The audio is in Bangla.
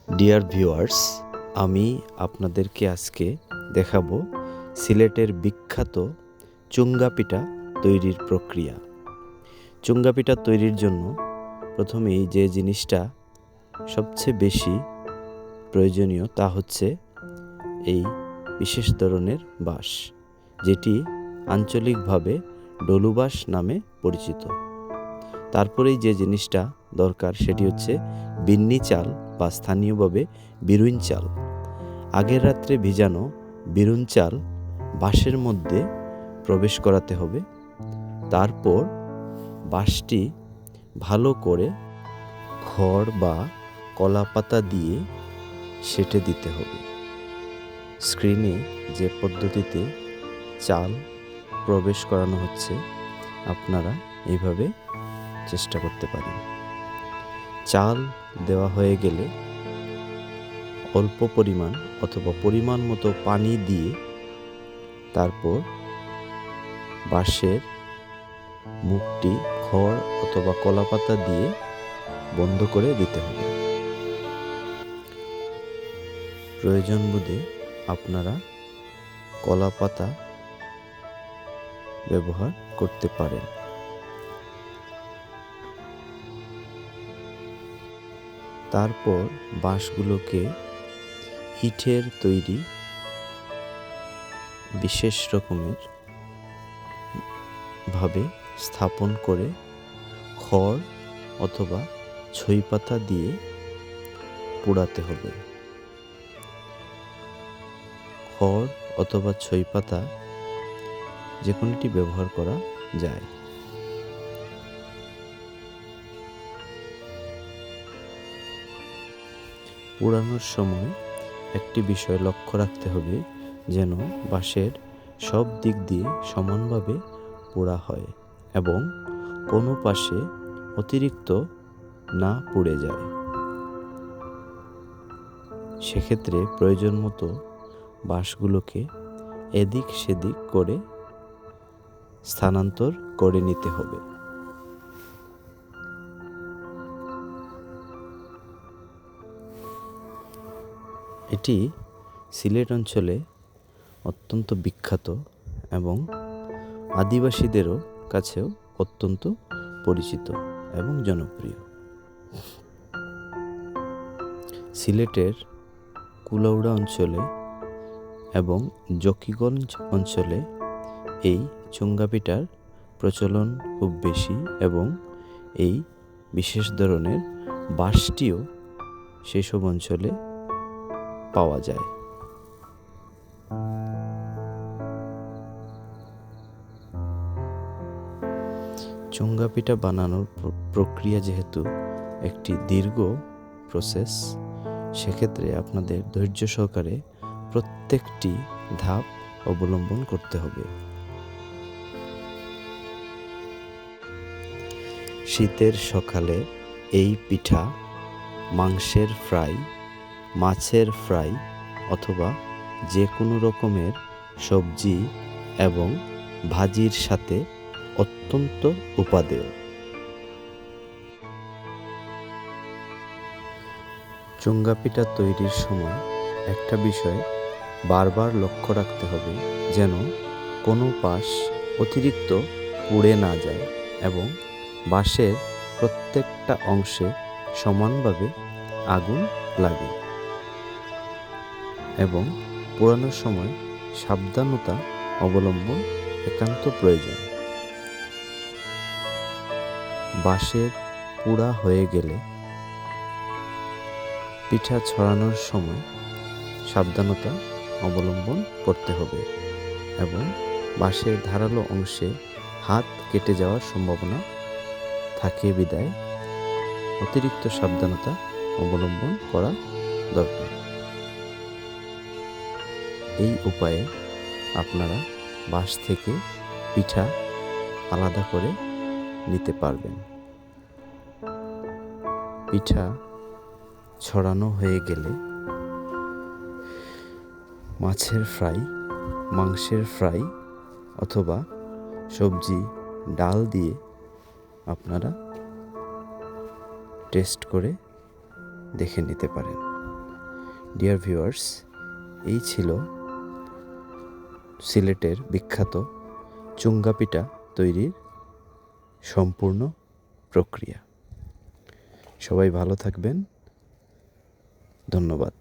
ডিয়ার ভিউয়ার্স, আমি আপনাদেরকে আজকে দেখাবো সিলেটের বিখ্যাত চুঙ্গা পিঠা তৈরির প্রক্রিয়া। চুঙ্গা পিঠা তৈরির জন্য প্রথমেই যে জিনিসটা সবচেয়ে বেশি প্রয়োজনীয় তা হচ্ছে এই বিশেষ ধরনের বাঁশ, যেটি আঞ্চলিকভাবে ডলু বাঁশ নামে পরিচিত। তারপরেই যে জিনিসটা দরকার সেটি হচ্ছে বিন্নি চাল বা স্থানীয়ভাবে বিরুইন চাল। আগের রাত্রে ভিজানো বিরুইন চাল বাঁশের মধ্যে প্রবেশ করাতে হবে। তারপর বাঁশটি ভালো করে খড় বা কলা পাতা দিয়ে সেঁটে দিতে হবে। স্ক্রিনে যে পদ্ধতিতে চাল প্রবেশ করানো হচ্ছে আপনারা এইভাবে চেষ্টা করতে পারেন। চাল দেওয়া হয়ে গেলে অল্প পরিমাণ অথবা পরিমাণ মতো পানি দিয়ে তারপর বাঁশের মুখটি খড় অথবা কলাপাতা দিয়ে বন্ধ করে দিতে হবে। প্রয়োজন বোধে আপনারা কলাপাতা ব্যবহার করতে পারেন। তারপর বাঁশগুলোকে ইটের তৈরি বিশেষ রকমের ভাবে স্থাপন করে খড় অথবা ছই পাতা দিয়ে পোড়াতে হবে। খড় অথবা ছই পাতা যে কোনোটি ব্যবহার করা যায়। পোড়ানোর সময় একটি বিষয় লক্ষ্য রাখতে হবে, যেন বাঁশের সব দিক দিয়ে সমানভাবে পোড়া হয় এবং কোনো পাশে অতিরিক্ত না পুড়ে যায়। সেক্ষেত্রে প্রয়োজন মতো বাঁশগুলোকে এদিক সেদিক করে স্থানান্তর করে নিতে হবে। এটি সিলেট অঞ্চলে অত্যন্ত বিখ্যাত এবং আদিবাসীদেরও কাছেও অত্যন্ত পরিচিত এবং জনপ্রিয়। সিলেটের কুলাউড়া অঞ্চলে এবং জকিগঞ্জ অঞ্চলে এই চুঙ্গা পিঠার প্রচলন খুব বেশি এবং এই বিশেষ ধরনের বাঁশটিও সেসব অঞ্চলে পাওয়া যায়। চুঙ্গা পিঠা বানানোর প্রক্রিয়া যেহেতু একটি দীর্ঘ প্রসেস, সেক্ষেত্রে আপনাদের ধৈর্য সহকারে প্রত্যেকটি ধাপ অবলম্বন করতে হবে। শীতের সকালে এই পিঠা মাংসের ফ্রাই, মাছের ফ্রাই অথবা যে কোনো রকমের সবজি এবং ভাজির সাথে অত্যন্ত উপাদেয়। চুঙ্গা পিঠা তৈরির সময় একটা বিষয় বারবার লক্ষ্য রাখতে হবে, যেন কোনো পাশ অতিরিক্ত পুড়ে না যায় এবং বাঁশের প্রত্যেকটা অংশে সমানভাবে আগুন লাগে। এবং পোড়ানোর সময় সাবধানতা অবলম্বন একান্ত প্রয়োজন। বাঁশের পোড়া হয়ে গেলে পিঠা ছড়ানোর সময় সাবধানতা অবলম্বন করতে হবে এবং বাঁশের ধারালো অংশে হাত কেটে যাওয়ার সম্ভাবনা থাকে বিদায় অতিরিক্ত সাবধানতা অবলম্বন করা দরকার। এই উপায়ে আপনারা বাঁশ থেকে পিঠা আলাদা করে নিতে পারবেন। পিঠা ছড়ানো হয়ে গেলে মাছের ফ্রাই, মাংসের ফ্রাই অথবা সবজি ডাল দিয়ে আপনারা টেস্ট করে দেখে নিতে পারেন। ডিয়ার ভিউয়ার্স, এই ছিল সিলেটের বিখ্যাত চুঙ্গা পিঠা তৈরির সম্পূর্ণ প্রক্রিয়া। সবাই ভালো থাকবেন। ধন্যবাদ।